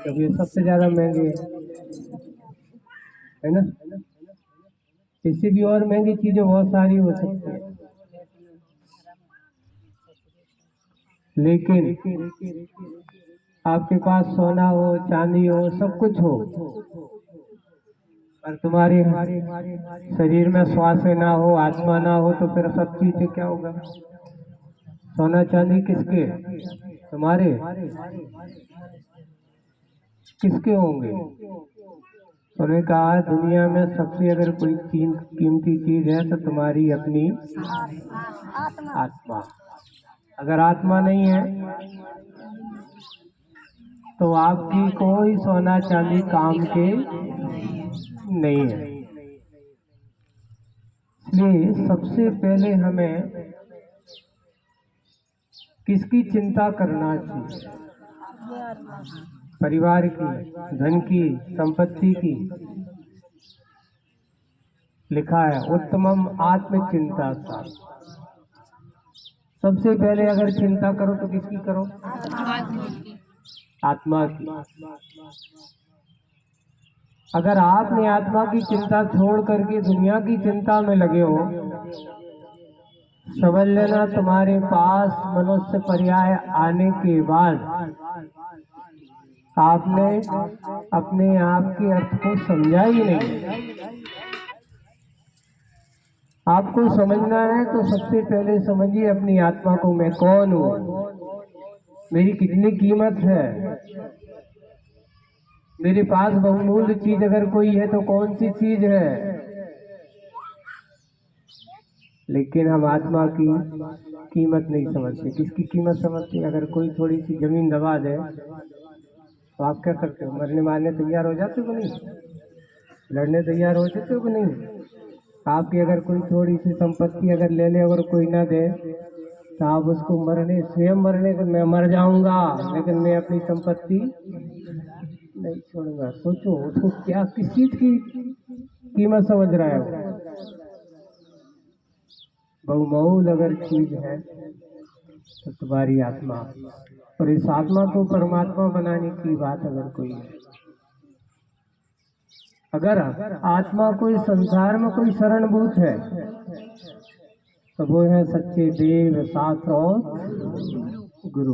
जब ये सबसे ज्यादा महंगे है ना। इससे भी और महंगी चीजें बहुत सारी हो सकती है, लेकिन आपके पास सोना हो, चांदी हो, सब कुछ हो, और तुम्हारे शरीर में श्वास ना हो, आत्मा ना हो, तो फिर सब चीजें क्या होगा? सोना चांदी किसके? तुम्हारे? किसके होंगे? उन्होंने कहा दुनिया में सबसे अगर कोई कीमती चीज है तो तुम्हारी अपनी आत्मा। अगर आत्मा नहीं है तो आपकी कोई सोना चांदी काम के नहीं है। इसलिए सबसे पहले हमें किसकी चिंता करना चाहिए? परिवार की, धन की, संपत्ति की। लिखा है उत्तमम आत्मचिंता सा। सबसे पहले अगर चिंता करो तो किसकी करो? आत्मा की। अगर आपने आत्मा की चिंता छोड़ करके दुनिया की चिंता में लगे हो, समझ लेना तुम्हारे पास मनुष्य पर्याय आने के बाद आपने अपने आप के अर्थ को समझा ही नहीं। आपको समझना है तो सबसे पहले समझिए अपनी आत्मा को, मैं कौन हूँ, मेरी कितनी कीमत है, मेरे पास बहुमूल्य चीज अगर कोई है तो कौन सी चीज है। लेकिन हम आत्मा की कीमत नहीं समझते। किसकी कीमत समझते? अगर कोई थोड़ी सी जमीन दबा दे तो आप क्या करते हो? मरने मारने तैयार हो जाते हो कि नहीं? लड़ने तैयार हो जाते हो कि नहीं? आपकी अगर कोई थोड़ी सी संपत्ति अगर ले ले, अगर कोई ना दे तो आप उसको स्वयं मरने के, मैं मर जाऊंगा लेकिन मैं अपनी संपत्ति नहीं छोड़ूंगा। सोचो उसको क्या, किस चीज की कीमत समझ रहा है वो? बहुमूल्य अगर चीज है तो तुम्हारी आत्मा, और इस आत्मा को परमात्मा बनाने की बात अगर कोई है। अगर आत्मा कोई संसार में कोई शरणभूत है तो वो है सच्चे देव, शास्त्र और गुरु।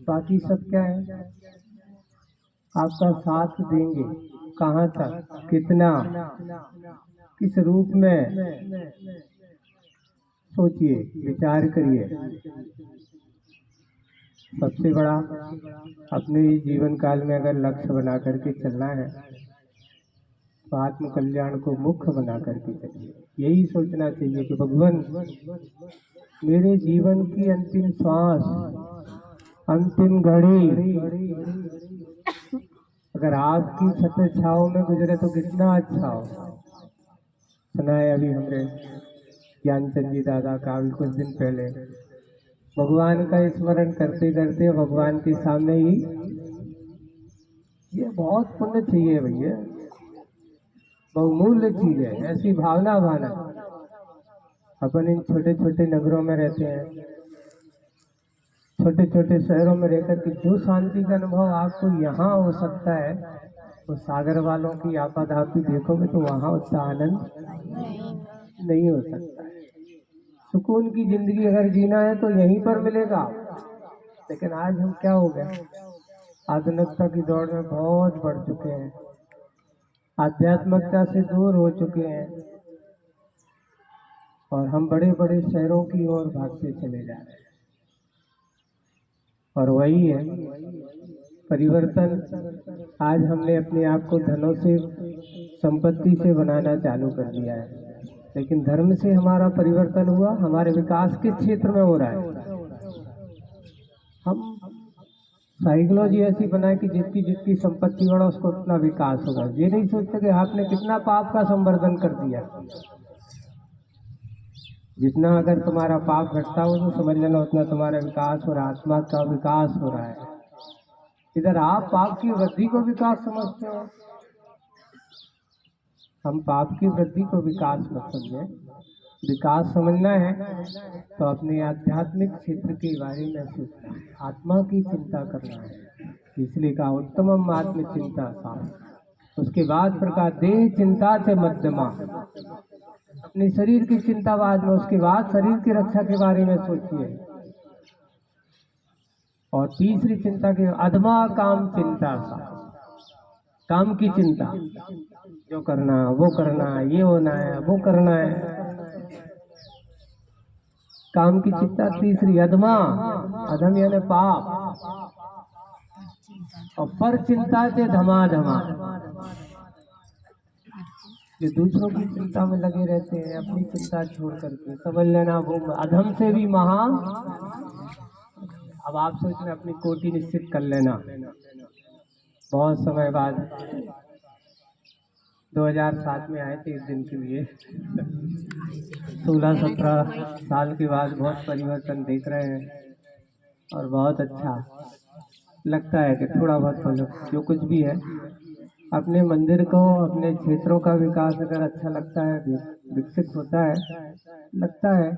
बाकी सब क्या है? आपका साथ देंगे, कहाँ तक, कितना, किस रूप में? सोचिए, विचार करिए। सबसे बड़ा अपने जीवन काल में अगर लक्ष्य बना करके चलना है तो आत्म कल्याण को मुख्य बना करके चलिए। यही सोचना चाहिए कि भगवान मेरे जीवन की अंतिम श्वास, अंतिम घड़ी अगर आपकी छत्र छाओ में गुजरे तो कितना अच्छा हो। सुना है अभी हमने ज्ञानचंद जी दादा का अभी कुछ दिन पहले, भगवान का स्मरण करते करते भगवान के सामने ही, ये बहुत पुण्य चाहिए भैया, बहुमूल्य चीज है। ऐसी भावना भाना। अपन इन छोटे छोटे नगरों में रहते हैं, छोटे छोटे शहरों में रहकर के जो शांति का अनुभव आपको यहाँ हो सकता है, तो सागर वालों की आपाधापी देखोगे तो वहाँ उतना आनंद नहीं हो सकता है। सुकून की जिंदगी अगर जीना है तो यहीं पर मिलेगा। लेकिन आज हम क्या हो गए, आधुनिकता की दौड़ में बहुत बढ़ चुके हैं, आध्यात्मिकता से दूर हो चुके हैं, और हम बड़े बड़े शहरों की ओर भागते चले जा रहे हैं। और वही है परिवर्तन। आज हमने अपने आप को धनों से, संपत्ति से बनाना चालू कर दिया है, लेकिन धर्म से हमारा परिवर्तन हुआ? हमारे विकास किस क्षेत्र में हो रहा है? हम साइकोलॉजी ऐसी बनाए कि जितनी जितनी संपत्ति बढ़ा उसको उतना विकास होगा। ये नहीं सोचते कि आपने कितना पाप का संवर्धन कर दिया। जितना अगर तुम्हारा पाप घटता हो तो समझ लेना उतना तुम्हारा विकास हो रहा है, आत्मा का विकास हो रहा है। इधर आप पाप की वृद्धि को विकास समझते हो, हम पाप की वृद्धि को विकास मत समझे। विकास समझना है तो अपने आध्यात्मिक क्षेत्र के बारे में सोचना है, आत्मा की चिंता करना है। इसलिए कहा उत्तमम आत्मचिंता सा। उसके बाद प्रकार देह चिंता से मध्यमा, अपने शरीर की चिंता बाद में, उसके बाद शरीर की रक्षा के बारे में सोचिए। और तीसरी चिंता की अधमा काम चिंता सा, काम की चिंता, जो करना वो करना, ये होना है वो करना है, काम की चिंता तीसरी। अधमा, अधम यानी पाप। और पर चिंता से धमाधमा, जो दूसरों की चिंता में लगे रहते हैं, अपनी चिंता छोड़ करके, समझ लेना वो अधम से भी महा। अब आप सोच रहे अपनी कोटि निश्चित कर लेना। बहुत समय बाद 2007 में आए थे इस दिन के लिए। 16-17 साल के बाद बहुत परिवर्तन देख रहे हैं और बहुत अच्छा लगता है कि थोड़ा बहुत जो कुछ भी है अपने मंदिर को, अपने क्षेत्रों का विकास अगर अच्छा लगता है, विकसित होता है, लगता है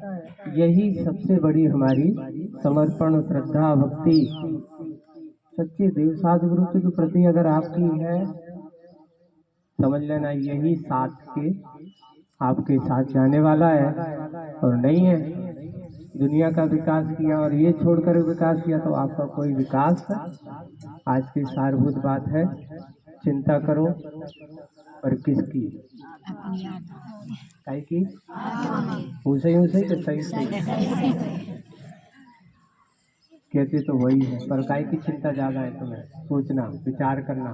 यही सबसे बड़ी हमारी समर्पण, श्रद्धा, भक्ति सच्चे देव साधु गुरु के प्रति अगर आपकी है, समझ लेना यही साथ के आपके साथ जाने वाला है। और नहीं है, दुनिया का विकास किया और ये छोड़कर विकास किया तो आपका कोई विकास। आज की सारभूत बात है, चिंता करो और किसकी, काहे की, उसे तो सही कहते तो वही है, पर काय की चिंता ज्यादा है। तुम्हें सोचना, विचार करना,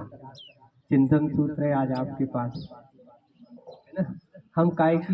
चिंतन सूत्र है आज आपके पास, है ना। हम काय की